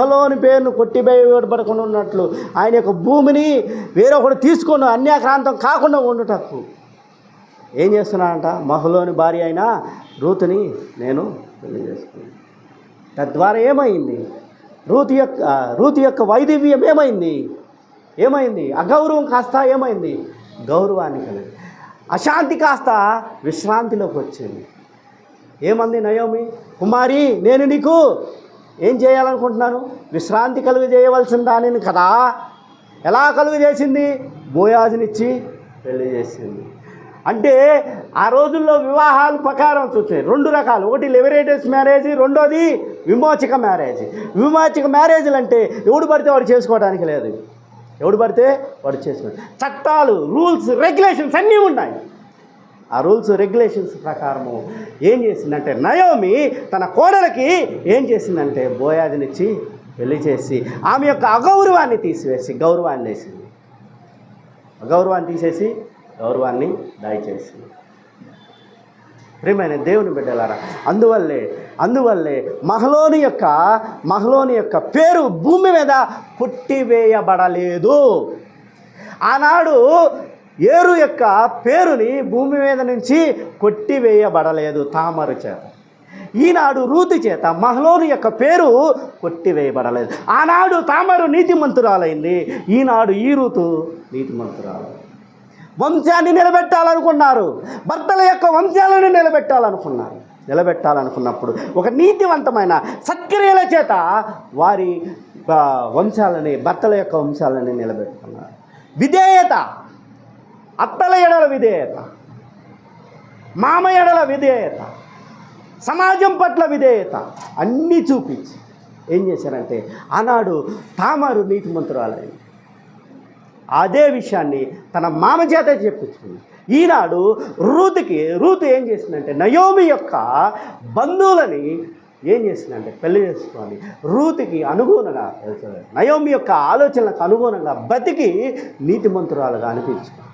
మహలోని పేరును కొట్టివేయబడకుండా ఉన్నట్లు ఆయన యొక్క భూమిని వేరొకడు తీసుకొని అన్యాక్రాంతం కాకుండా ఉండుటకు ఏం చేస్తున్నానంట, మహలోని భార్య అయిన రూతుని నేను పెళ్లి చేసుకున్నాను. తద్వారా ఏమైంది, రూతు యొక్క వైదివ్యం ఏమైంది, అగౌరవం కాస్త ఏమైంది, గౌరవాన్ని కలిగి, అశాంతి కాస్త విశ్రాంతిలోకి వచ్చింది. ఏమంది నయోమి, కుమారి నేను నీకు ఏం చేయాలనుకుంటున్నాను, విశ్రాంతి కలుగు చేయవలసిన దానిని కదా. ఎలా కలుగు చేసింది, బోయాజునిచ్చి పెళ్లి చేసింది. అంటే ఆ రోజుల్లో వివాహాల ప్రకారం చూస్తే 2 రకాలు, ఒకటి లిబరేటర్స్ మ్యారేజ్, రెండోది విమోచక మ్యారేజ్. విమోచక మ్యారేజ్లు అంటే ఎవడు పడితే వాడు చేసుకోవడానికి లేదు, ఎవడు పడితే వాడు చేసుకోవడం, చట్టాలు, రూల్స్, రెగ్యులేషన్స్ అన్నీ ఉన్నాయి. ఆ రూల్స్ రెగ్యులేషన్స్ ప్రకారము ఏం చేసిందంటే నయోమి తన కోడలికి ఏం చేసిందంటే బోయాజునిచ్చి పెళ్లి చేసి ఆమె యొక్క అగౌరవాన్ని తీసివేసి గౌరవాన్ని వేసింది. అగౌరవాన్ని తీసేసి గౌరవాన్ని దయచేసింది. ప్రియమైన దేవుని బిడ్డలారా, అందువల్లే మహలోని యొక్క పేరు భూమి మీద కొట్టివేయబడలేదు. ఆనాడు ఏరు యొక్క పేరుని భూమి మీద నుంచి కొట్టివేయబడలేదు తామరు చేత. ఈనాడు రూతు చేత మహలోని యొక్క పేరు కొట్టివేయబడలేదు. ఆనాడు తామరు నీతిమంతురాలైంది, ఈనాడు ఈ రూతు నీతిమంతురాలు. వంశాన్ని నిలబెట్టాలనుకున్నారు, భర్తల యొక్క వంశాలను నిలబెట్టాలనుకున్నప్పుడు ఒక నీతివంతమైన సత్క్రియల చేత వారి వంశాలని, భర్తల యొక్క వంశాలని నిలబెట్టుకున్నారు. విధేయత, అత్తల ఎడల విధేయత, మామ ఎడల విధేయత, సమాజం పట్ల విధేయత అన్నీ చూపించి ఏం చేశారంటే ఆనాడు తామారు నీతిమంతురాలైంది. అదే విషయాన్ని తన మామ చేత చెప్పించుకుంది. ఈనాడు రూతు ఏం చేసిందంటే నయోమి యొక్క బంధువులని ఏం చేసిందంటే పెళ్లి చేసుకొని రూతుకి అనుగుణంగా, నయోమి యొక్క ఆలోచనలకు అనుగుణంగా బతికి నీతిమంతురాలుగా అనిపించుకుంది.